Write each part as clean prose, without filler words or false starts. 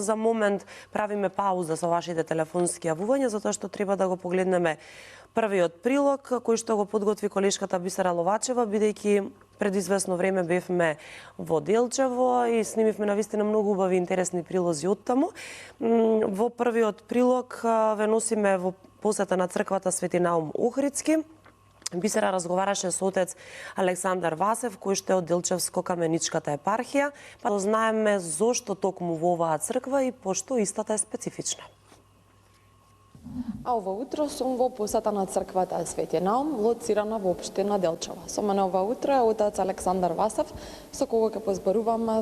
За момент правиме пауза со вашите телефонски јавувања, затоа што треба да го погледнеме првиот прилог, кој што го подготви колешката Бисера Ловачева, бидејќи пред известно време бевме во Делчево и снимивме навистина многу убави интересни прилози оттаму. Во првиот прилог ве носиме во посета на црквата Свети Наум Охридски. Бисера разговараше со отец Александар Васев, кој што е од Делчевско-каменичката епархија, па знаеме зошто токму во оваа црква и пошто истата е специфична. А ова утро сум во посета на црквата Свети Наум, лоцирана во општина Делчева. Со мене ова утро е отец Александар Васев, со кого ќе позборуваме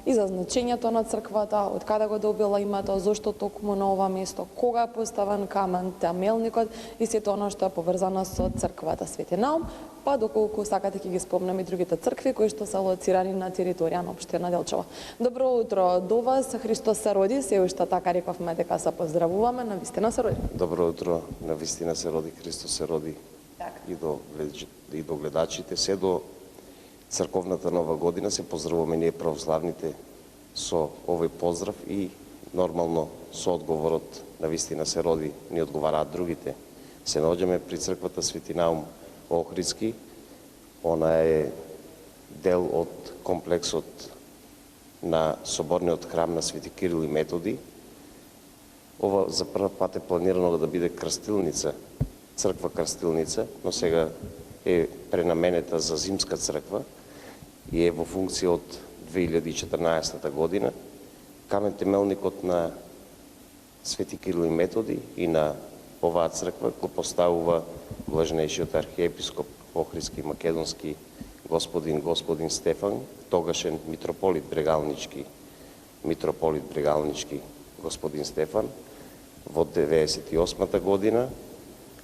и за значењето на црквата, од каде го добила името, зошто токму на ова место, кога е поставен камен, темелникот и сето она што е поврзано со црквата Свети Наум, па доколку сакате ќе ги спомнам и другите цркви кои што се лоцирани на територија на општина Делчева. Добро утро до вас, Христос се роди, се уште така рековме дека се поздравуваме, навистина се роди. Добро утро, навистина се роди, Христос се роди. И до гледачите, се до црковната нова година се поздравуваме ние православните со овој поздрав и нормално со одговорот навистина се роди, ни одговараат другите. Се наоѓаме при црквата Свети Наум Охридски. Она е дел од комплексот на соборниот храм на Свети Кирил и Методи. Ова за прв пат е планирано да биде крстилница, црква крстилница, но сега е пренаменета за зимска црква и е во функција од 2014 година. Камен темелникот на Свети Кирил и Методи и на оваа црква го поставува блажнејшиот архиепископ Охридски македонски господин Стефан, тогашен митрополит Брегалнички господин Стефан во 98 година,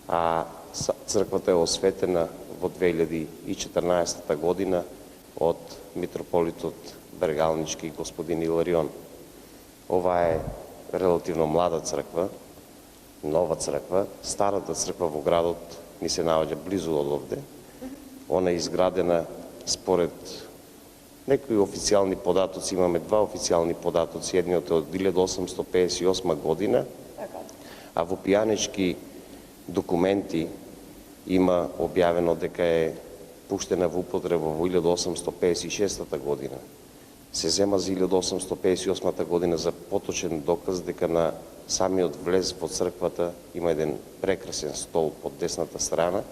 а црквата е осветена во 2014 година од митрополитот Брегалнички господин Иларион. Ова е релативно млада црква, нова црква. Старата црква во градот ни се наоѓа близу од овде. Она е изградена според некои официјални податоци, имаме два официјални податоци, едниот е од 1858 година, а во пијанечки документи има објавено дека е пуштена во употреба во 1856 година. Се зема за 1858 година за поточен доказ дека на самиот влез во црквата има еден прекрасен стол од десната страна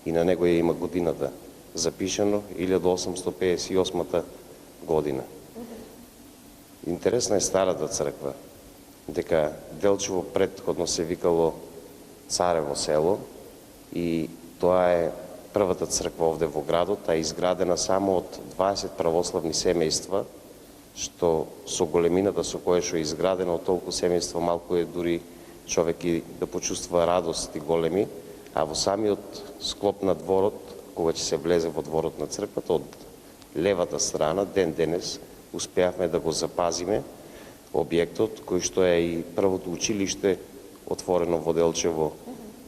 и на него ја има годината запишено 1858 година. Интересна е старата црква, дека Делчево претходно се викало Царево село и тоа е првата црква овде во градот, а е изградена само од 20 православни семејства, што со големината со која што е изградена од толку семејства малку е дури човек и да почувствува радост и големи, а во самиот склоп на дворот, кога ќе се влезе во дворот на црквата, од левата страна, ден денес, успеавме да го запазиме објектот, кој што е и првото училиште отворено во Делчево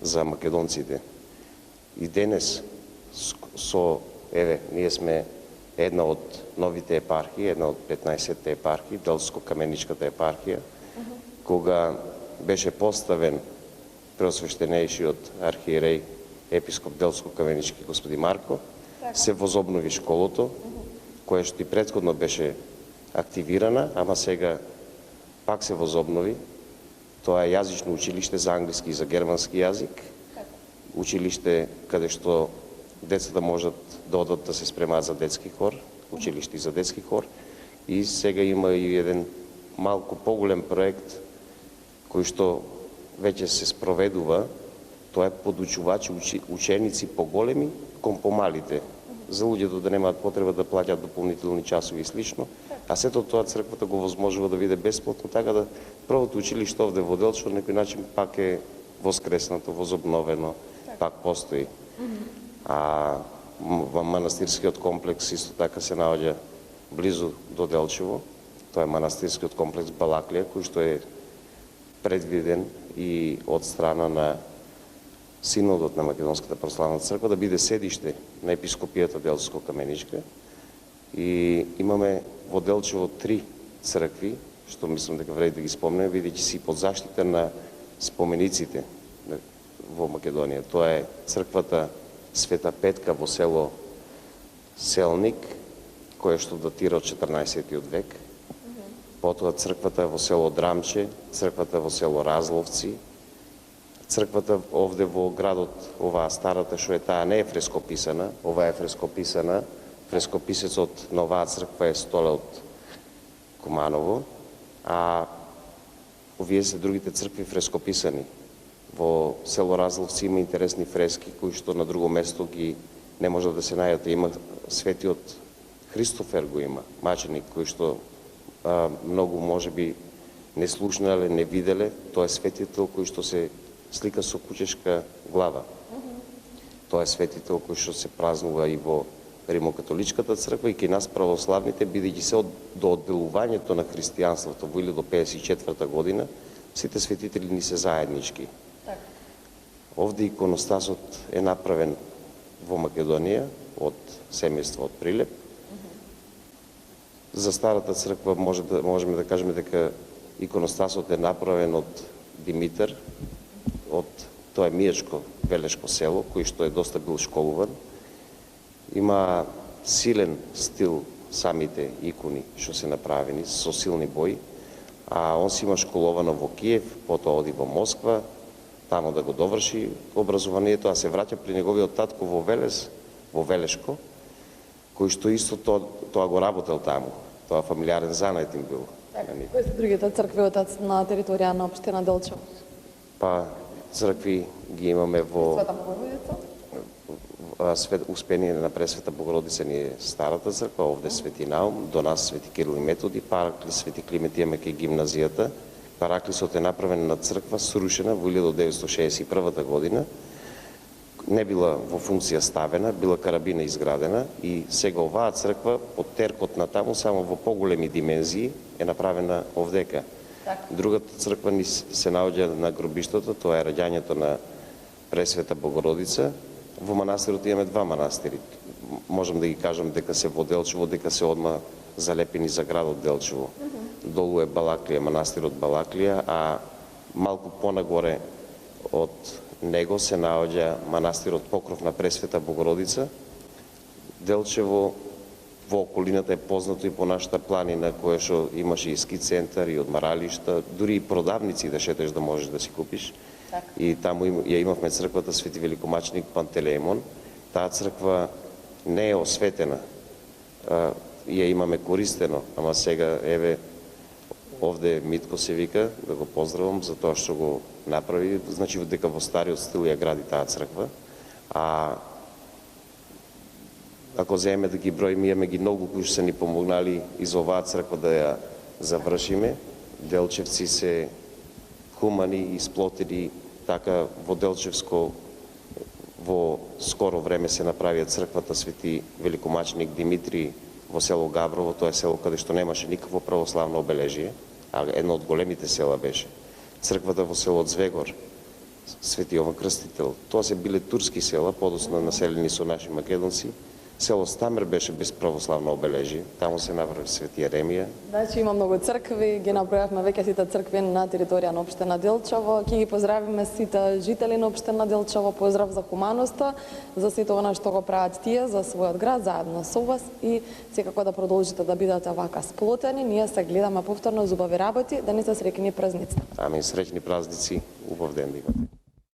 за македонците. И денес, ние сме една од новите епархии, една од 15-те епархии, Делчевско-каменичката епархија, кога беше поставен преосвештенејшиот архиереј епископ Делчевско-каменички господин Марко, се возобнови школото, која што и претходно беше активирана, ама сега пак се возобнови. Тоа е јазично училиште за англиски и за германски јазик, училиште каде што децата можат да одат да се спремаат за детски хор, училиште за детски хор, и сега има и еден малку поголем проект кој што веќе се спроведува. Тоа е подучувачи ученици поголеми кон помалите, за луѓето да немаат потреба да плаќаат дополнителни часови и слично, а сето тоа црквата го возможува да биде бесплатно, така да првото училиште овде во Делчево на некој начин пак е воскреснато, возобновено, пак постои. А во манастирскиот комплекс исто така се наоѓа близу до Делчево. Тоа е манастирскиот комплекс Балаклија, кој што е предвиден и од страна на Синодот на Македонската православна црква да биде седиште на епископијата Делчевско-каменичка. И имаме во Делчево 3 цркви, што мислам дека вреди да ги спомнеме, бидејќи си под заштита на спомениците во Македонија. Тоа е црквата Света Петка во село Селник, која што датира од 14. век. Потоа црквата во село Драмче, црквата во село Разловци, црквата овде во градот, оваа старата што е таа не е фрескописана, ова е фрескописана. Фрескописецот на оваа црква е Столе од Куманово, а овие се другите цркви фрескописани. Во село Разловци има интересни фрески кои што на друго место ги не може да се најдат. Има светиот Христофер го има, маченик кој што многу можеби не слушнале, не виделе. Тоа е светител кој што се слика со кучешка глава. Тоа е светител кој што се празнува и во Римокатоличката црква и кај нас православните, бидејќи се до одделувањето на христијанството во 1054 година, сите светители ни се заеднички. Овде иконостасот е направен во Македонија од семејство од Прилеп. За старата црква можеме да кажеме дека иконостасот е направен од Димитар, тоа е Мијачко Велешко село, кој што е доста бил школуван. Има силен стил самите икони што се направени, со силни бои, а он си има школовано во Киев, потоа оди во Москва, тамо да го доврши образованието, а се враќа при неговиот татко во Велес, во Велешко, кој што исто тоа го работел таму. Тоа фамилиарен занајт им бил. Кои се другите цркви на територија на општина Делчево? Па цркви ги имаме во Света Богородица? Успение на Пресвета Богородица ни е старата црква, овде Свети Наум, до нас Свети Кирил и Методи, Параклис Свети Климет имаме кај гимназијата. Параклисот е направен на црква срушена во 1961 година. Не била во функција ставена, била карабина изградена и сега оваа црква под теркот на таму само во поголеми димензии е направена овдека. Другата црква ни се наоѓа на гробиштото, тоа е раѓањето на Пресвета Богородица. Во манастирот имаме два манастири. Можам да ги кажам дека се во Делчево, дека се одма залепени за градот Делчево. Долу е Балаклија, манастирот Балаклија, а малку понагоре од него се наоѓа манастирот Покров на Пресвета Богородица. Делчево во околината е познато и по нашата планина, која што имаше и ски центар, и одмаралишта, дури и продавници да шетеш да можеш да си купиш. И таму ја имавме црквата Свети Великомаченик Пантелеимон. Таа црква не е осветена. Ја имаме користено, ама сега еве овде Митко се вика, да го поздравам за тоа што го направи, значи дека во стариот стил ја гради таа црква. А ако земеме да ги броиме, имаме ги многу кои што се ни помогнали из оваа црква да ја завршиме. Делчевци се хумани и сплотени, така во Делчевско во скоро време се направија црквата Свети Великомаченик Димитри во село Габрово, тоа е село каде што немаше никакво православно обележие, а едно од големите села беше. Црквата во село Звегор, Свети Јован Крстител, тоа се биле турски села, подоцна населени со наши македонци. Село Стамер беше без православно обележие, таму се направи Свети Еремија. Значи има многу цркви, ги набројавме веќе сите цркви на територија на општина Делчево. Ќе ги поздравиме сите жители на општина Делчево, поздрав за хуманоста, за сето она што го прават тие за својот град заедно со вас и секако да продолжите да бидете вака сплотени. Ние се гледаме повторно за убави работи, да не се среќни празници. Амин, среќни празници, убав ден да имате.